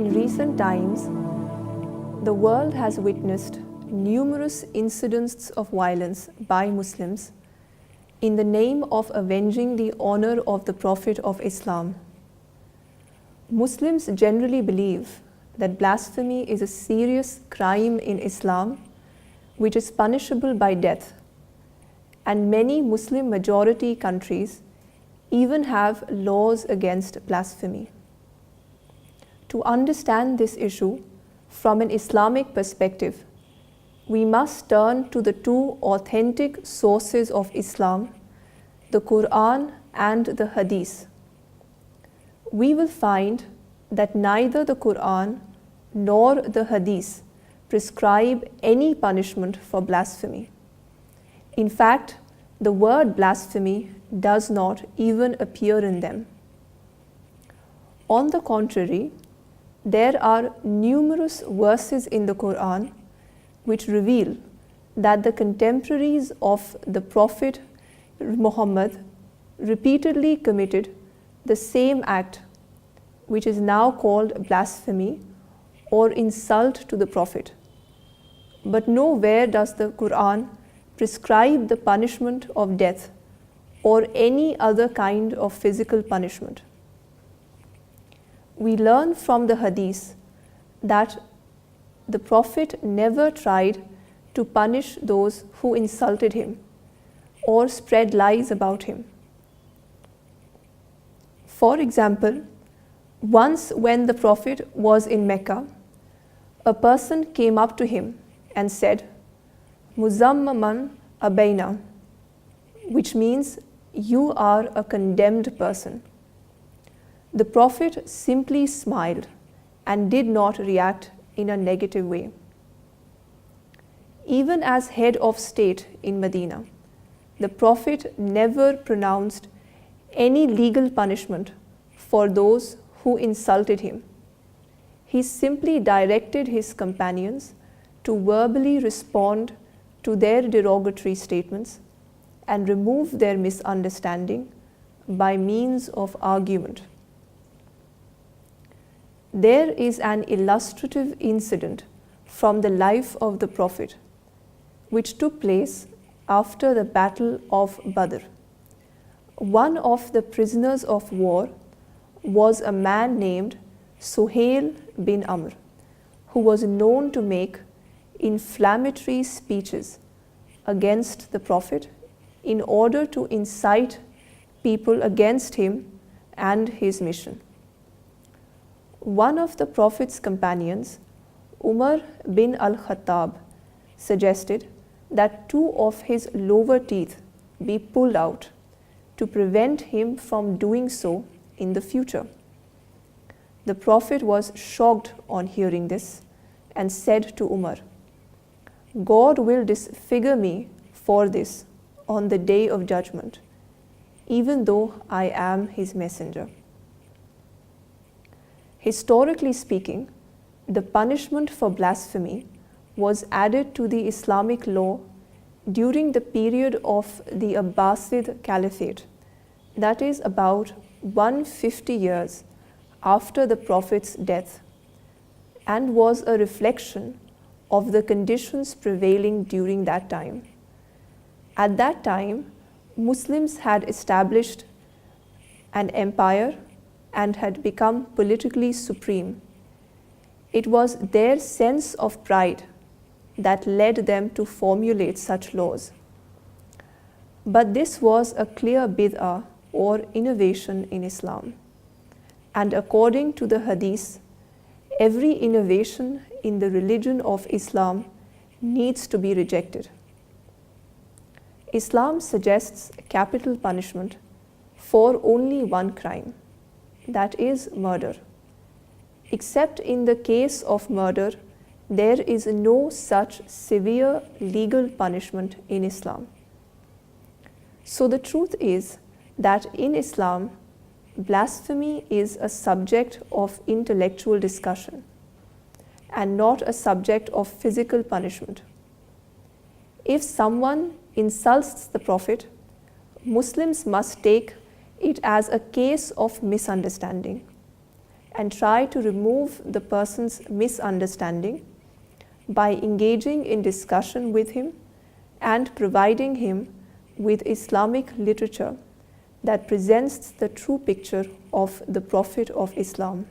In recent times, the world has witnessed numerous incidents of violence by Muslims in the name of avenging the honor of the Prophet of Islam. Muslims generally believe that blasphemy is a serious crime in Islam which is punishable by death, and many Muslim majority countries even have laws against blasphemy. To understand this issue from an Islamic perspective, we must turn to the two authentic sources of Islam, the Quran and the Hadith. We will find that neither the Quran nor the Hadith prescribe any punishment for blasphemy. In fact, the word blasphemy does not even appear in them. On the contrary, there are numerous verses in the Quran which reveal that the contemporaries of the Prophet Muhammad repeatedly committed the same act, which is now called blasphemy or insult to the Prophet. But nowhere does the Quran prescribe the punishment of death or any other kind of physical punishment. We learn from the Hadith that the Prophet never tried to punish those who insulted him or spread lies about him. For example, once when the Prophet was in Mecca, a person came up to him and said, "Muzammaman abayna," which means you are a condemned person. The Prophet simply smiled and did not react in a negative way. Even as head of state in Medina, the Prophet never pronounced any legal punishment for those who insulted him. He simply directed his companions to verbally respond to their derogatory statements and remove their misunderstanding by means of argument. There is an illustrative incident from the life of the Prophet which took place after the Battle of Badr. One of the prisoners of war was a man named Suhail bin Amr, who was known to make inflammatory speeches against the Prophet in order to incite people against him and his mission. One of the Prophet's companions, Umar bin al-Khattab, suggested that two of his lower teeth be pulled out to prevent him from doing so in the future. The Prophet was shocked on hearing this and said to Umar, "God will disfigure me for this on the day of judgment, even though I am his messenger." Historically speaking, the punishment for blasphemy was added to the Islamic law during the period of the Abbasid Caliphate, that is about 150 years after the Prophet's death, and was a reflection of the conditions prevailing during that time. At that time, Muslims had established an empire and had become politically supreme. It was their sense of pride that led them to formulate such laws. But this was a clear bid'ah or innovation in Islam. And according to the Hadith, every innovation in the religion of Islam needs to be rejected. Islam suggests capital punishment for only one crime, that is murder. Except in the case of murder, there is no such severe legal punishment in Islam. So the truth is that in Islam, blasphemy is a subject of intellectual discussion and not a subject of physical punishment. If someone insults the Prophet, Muslims must take it as a case of misunderstanding and try to remove the person's misunderstanding by engaging in discussion with him and providing him with Islamic literature that presents the true picture of the Prophet of Islam.